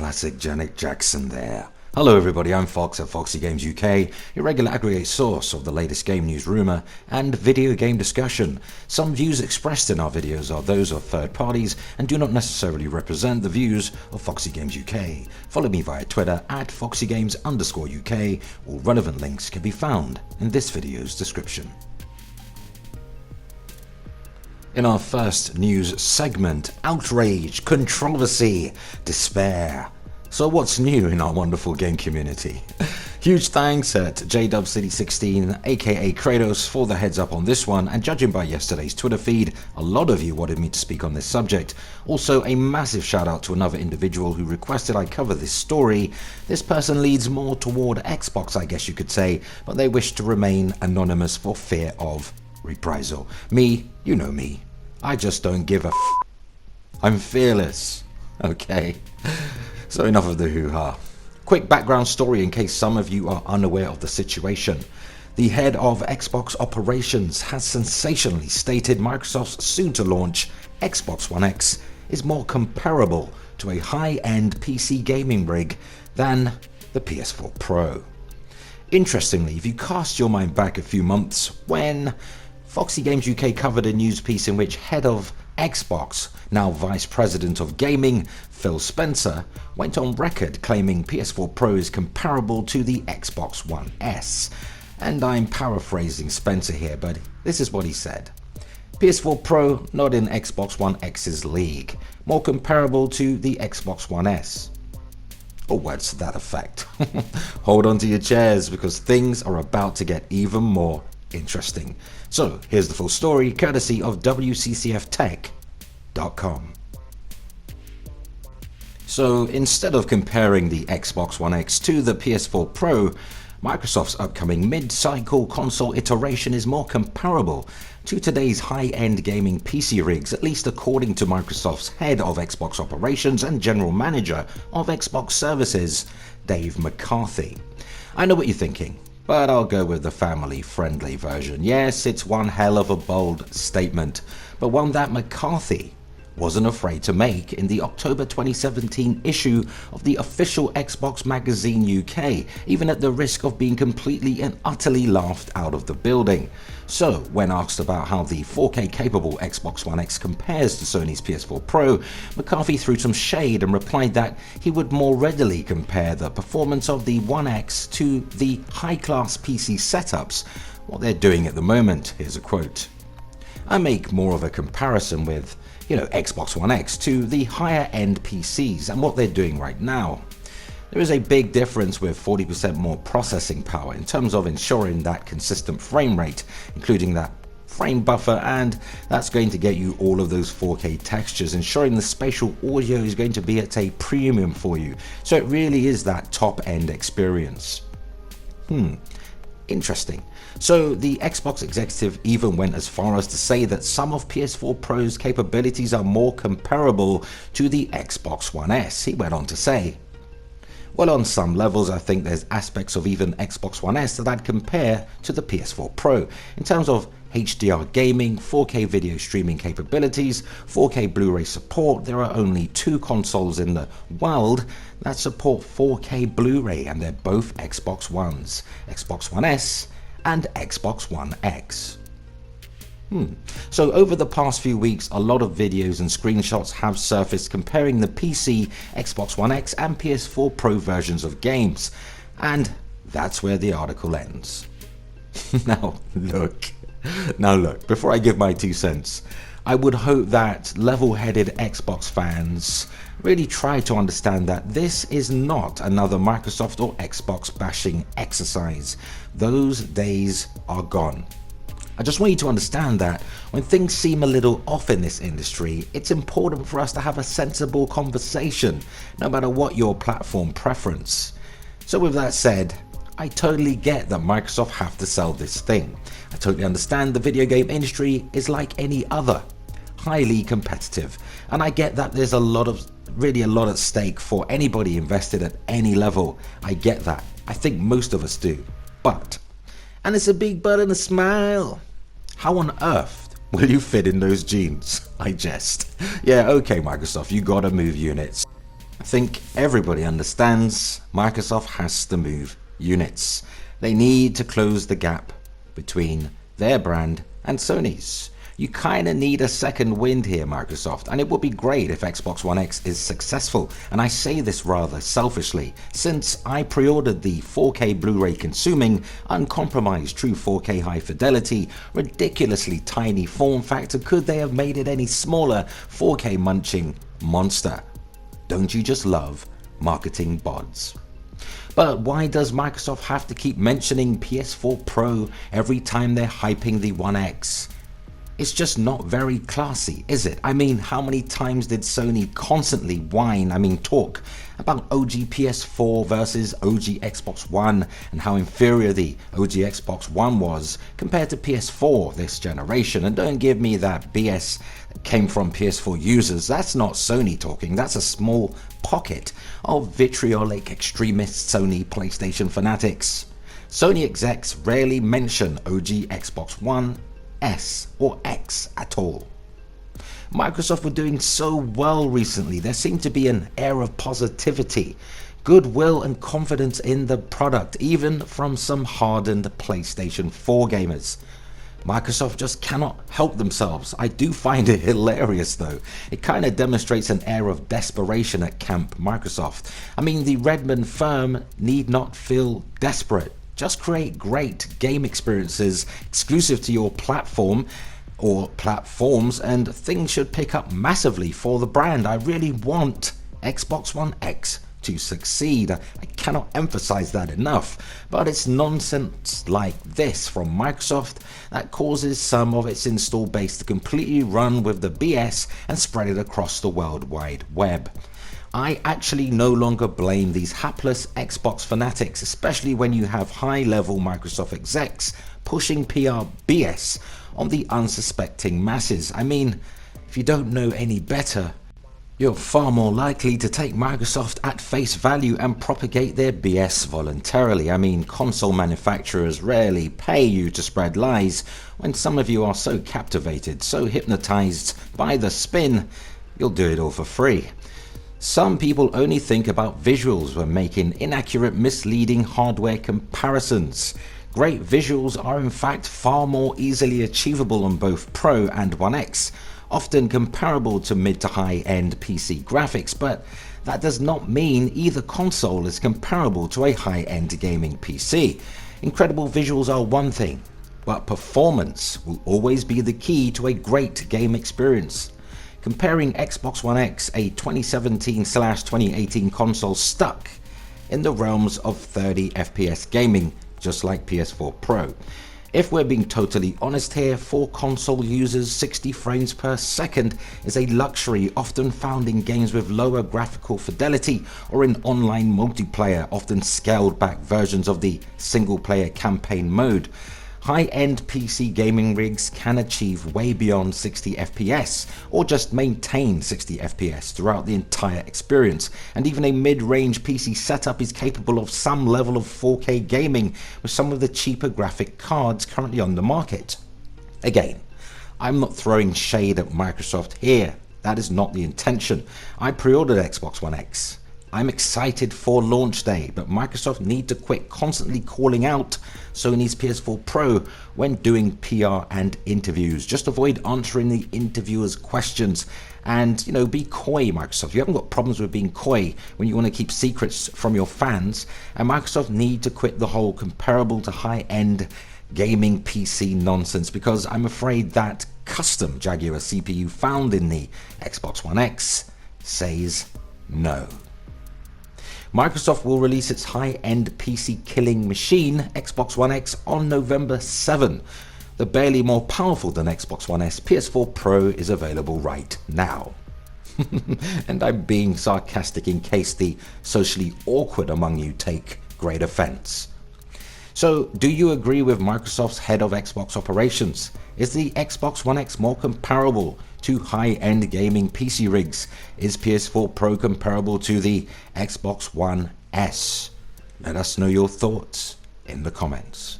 classic Janet Jackson there. Hello everybody, I'm Fox at FOXY Games UK, your regular aggregate source of the latest game news, rumour and video game discussion. Some views expressed in our videos are those of third parties and do not necessarily represent the views of FOXY Games UK. Follow me via Twitter at FOXYGames_UK. All relevant links can be found in this video's description. In our first news segment, outrage, controversy, despair. So what's new in our wonderful game community? Huge thanks at JDubCity16 aka Kratos for the heads up on this one, and judging by yesterday's Twitter feed, a lot of you wanted me to speak on this subject. Also a massive shout out to another individual who requested I cover this story. This person leads more toward Xbox, I guess you could say, but they wish to remain anonymous for fear of reprisal. Me, you know me, I just don't give a f. I'm fearless, okay? So enough of the hoo-ha. Quick background story in case some of you are unaware of the situation. The head of Xbox operations has sensationally stated Microsoft's soon-to-launch Xbox One X is more comparable to a high-end PC gaming rig than the PS4 Pro. Interestingly, if you cast your mind back a few months when FOXY Games UK covered a news piece in which head of Xbox, now Vice President of Gaming, Phil Spencer, went on record claiming PS4 Pro is comparable to the Xbox One S. And I'm paraphrasing Spencer here, but this is what he said. PS4 Pro not in Xbox One X's league, more comparable to the Xbox One S. Or words to that effect. Hold on to your chairs because things are about to get even more interesting. So here's the full story, courtesy of WCCFtech.com. So instead of comparing the Xbox One X to the PS4 Pro, Microsoft's upcoming mid-cycle console iteration is more comparable to today's high-end gaming PC rigs, at least according to Microsoft's head of Xbox operations and general manager of Xbox services, Dave McCarthy. I know what you're thinking, but I'll go with the family-friendly version. Yes, it's one hell of a bold statement, but one that McCarthy wasn't afraid to make in the October 2017 issue of the official Xbox magazine UK, even at the risk of being completely and utterly laughed out of the building. So, when asked about how the 4K capable Xbox One X compares to Sony's PS4 Pro, McCarthy threw some shade and replied that he would more readily compare the performance of the One X to the high-class PC setups, what they're doing at the moment. Here's a quote. I make more of a comparison with Xbox One X to the higher end PCs and what they're doing right now. There is a big difference with 40% more processing power in terms of ensuring that consistent frame rate, including that frame buffer, and that's going to get you all of those 4K textures, ensuring the spatial audio is going to be at a premium for you. So it really is that top end experience. Interesting. So the Xbox executive even went as far as to say that some of PS4 Pro's capabilities are more comparable to the Xbox One S. He went on to say, well, on some levels I think there's aspects of even Xbox One S that I'd compare to the PS4 Pro. In terms of HDR gaming, 4K video streaming capabilities, 4K Blu-ray support, there are only two consoles in the world that support 4K Blu-ray, and they're both Xbox Ones, Xbox One S and Xbox One X. So over the past few weeks, a lot of videos and screenshots have surfaced comparing the PC, Xbox One X and PS4 Pro versions of games, and that's where the article ends. Now look, before I give my 2 cents, I would hope that level-headed Xbox fans really try to understand that this is not another Microsoft or Xbox bashing exercise. Those days are gone. I just want you to understand that when things seem a little off in this industry, it's important for us to have a sensible conversation, no matter what your platform preference. So with that said, I totally get that Microsoft have to sell this thing. I totally understand the video game industry is like any other, highly competitive, and I get that there's really a lot at stake for anybody invested at any level. I get that. I think most of us do. But, and it's a big but and a smile, how on earth will you fit in those jeans? I jest. Yeah, okay Microsoft, you gotta move units. I think everybody understands Microsoft has to move units. They need to close the gap between their brand and Sony's. You kind of need a second wind here, Microsoft, and it would be great if Xbox One X is successful. And I say this rather selfishly, since I pre-ordered the 4K Blu-ray consuming, uncompromised true 4K high fidelity, ridiculously tiny form factor. Could they have made it any smaller? 4K munching monster. Don't you just love marketing bods? But why does Microsoft have to keep mentioning PS4 Pro every time they're hyping the One X? It's just not very classy, is it? I mean, how many times did Sony constantly talk about OG PS4 versus OG Xbox One and how inferior the OG Xbox One was compared to PS4 this generation? And don't give me that BS that came from PS4 users. That's not Sony talking, that's a small pocket of vitriolic extremist Sony PlayStation fanatics. Sony execs rarely mention OG Xbox One, S or X at all. Microsoft were doing so well recently. There seemed to be an air of positivity, goodwill and confidence in the product, even from some hardened PlayStation 4 gamers. Microsoft just cannot help themselves. I do find it hilarious though. It kind of demonstrates an air of desperation at Camp Microsoft. I mean, the Redmond firm need not feel desperate. Just create great game experiences exclusive to your platform or platforms and things should pick up massively for the brand. I really want Xbox One X to succeed. I cannot emphasize that enough, but it's nonsense like this from Microsoft that causes some of its install base to completely run with the BS and spread it across the World Wide Web. I actually no longer blame these hapless Xbox fanatics, especially when you have high-level Microsoft execs pushing PR BS on the unsuspecting masses. I mean, if you don't know any better, you're far more likely to take Microsoft at face value and propagate their BS voluntarily. I mean, console manufacturers rarely pay you to spread lies when some of you are so captivated, so hypnotized by the spin, you'll do it all for free. Some people only think about visuals when making inaccurate, misleading hardware comparisons. Great visuals are in fact far more easily achievable on both Pro and One X, often comparable to mid to high-end PC graphics, but that does not mean either console is comparable to a high-end gaming PC. Incredible visuals are one thing, but performance will always be the key to a great game experience. Comparing Xbox One X, a 2017/2018 console stuck in the realms of 30 FPS gaming, just like PS4 Pro. If we're being totally honest here, for console users, 60 frames per second is a luxury often found in games with lower graphical fidelity or in online multiplayer, often scaled back versions of the single player campaign mode. High-end PC gaming rigs can achieve way beyond 60 FPS or just maintain 60 FPS throughout the entire experience, and even a mid-range PC setup is capable of some level of 4K gaming with some of the cheaper graphic cards currently on the market. Again, I'm not throwing shade at Microsoft here, that is not the intention. I pre-ordered Xbox One X. I'm excited for launch day, but Microsoft need to quit constantly calling out Sony's PS4 Pro when doing PR and interviews. Just avoid answering the interviewers' questions and, be coy, Microsoft. You haven't got problems with being coy when you want to keep secrets from your fans, and Microsoft need to quit the whole comparable to high-end gaming PC nonsense, because I'm afraid that custom Jaguar CPU found in the Xbox One X says no. Microsoft will release its high-end PC killing machine, Xbox One X, on November 7. The barely more powerful than Xbox One S PS4 Pro is available right now. And I'm being sarcastic in case the socially awkward among you take great offense. So, do you agree with Microsoft's head of Xbox operations? Is the Xbox One X more comparable to high-end gaming PC rigs? Is PS4 Pro comparable to the Xbox One S? Let us know your thoughts in the comments.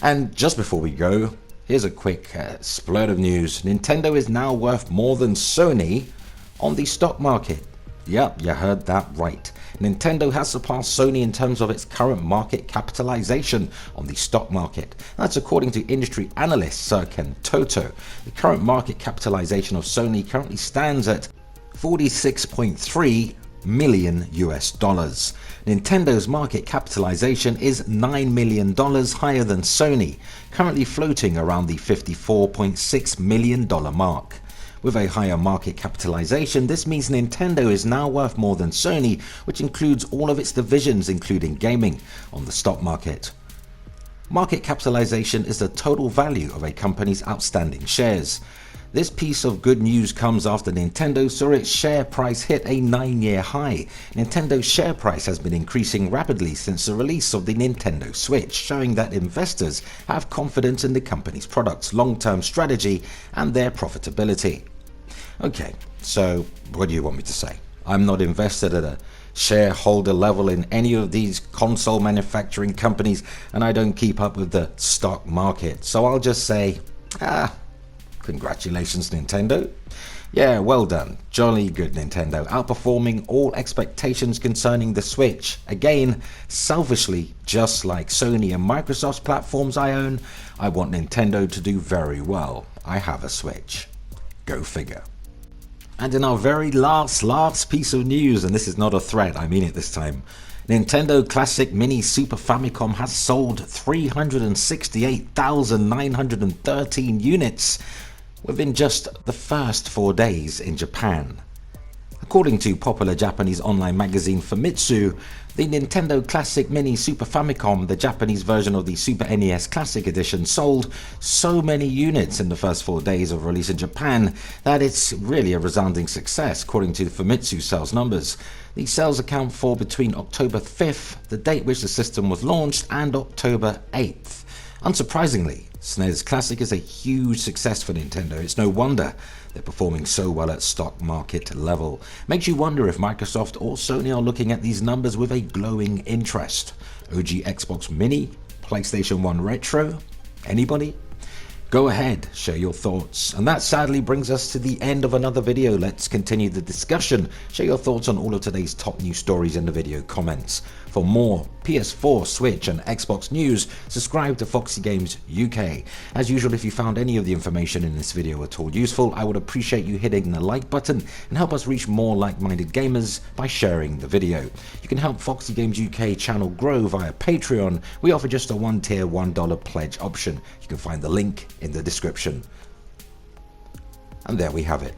And just before we go, here's a quick splurt of news. Nintendo is now worth more than Sony on the stock market. Yep, you heard that right. Nintendo has surpassed Sony in terms of its current market capitalization on the stock market. That's according to industry analyst Sir Ken Toto. The current market capitalization of Sony currently stands at $46.3 million US dollars. Nintendo's market capitalization is $9 million higher than Sony, currently floating around the $54.6 million mark. With a higher market capitalization, this means Nintendo is now worth more than Sony, which includes all of its divisions including gaming, on the stock market. Market capitalization is the total value of a company's outstanding shares. This piece of good news comes after Nintendo saw its share price hit a 9-year high. Nintendo's share price has been increasing rapidly since the release of the Nintendo Switch, showing that investors have confidence in the company's products, long-term strategy, and their profitability. Okay, so what do you want me to say? I'm not invested at a shareholder level in any of these console manufacturing companies, and I don't keep up with the stock market. So I'll just say, congratulations, Nintendo. Yeah, well done. Jolly good, Nintendo. Outperforming all expectations concerning the Switch. Again, selfishly, just like Sony and Microsoft's platforms I own, I want Nintendo to do very well. I have a Switch. Go figure. And in our very last piece of news, and this is not a threat, I mean it this time, Nintendo Classic Mini Super Famicom has sold 368,913 units within just the first 4 days in Japan. According to popular Japanese online magazine Famitsu, the Nintendo Classic Mini Super Famicom, the Japanese version of the Super NES Classic Edition, sold so many units in the first 4 days of release in Japan that it's really a resounding success, according to Famitsu sales numbers. These sales account for between October 5th, the date which the system was launched, and October 8th. Unsurprisingly, SNES Classic is a huge success for Nintendo. It's no wonder they're performing so well at stock market level. Makes you wonder if Microsoft or Sony are looking at these numbers with a glowing interest. OG Xbox Mini, PlayStation 1 Retro, anybody? Go ahead, share your thoughts. And that sadly brings us to the end of another video. Let's continue the discussion. Share your thoughts on all of today's top news stories in the video comments. For more PS4, Switch and Xbox news, subscribe to Foxy Games UK. As usual, if you found any of the information in this video at all useful, I would appreciate you hitting the like button and help us reach more like-minded gamers by sharing the video. You can help Foxy Games UK channel grow via Patreon. We offer just a one-tier $1 pledge option. You can find the link in the description. And there we have it.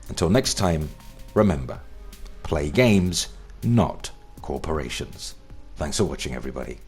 Until next time, remember, play games, not corporations. Thanks for watching, everybody.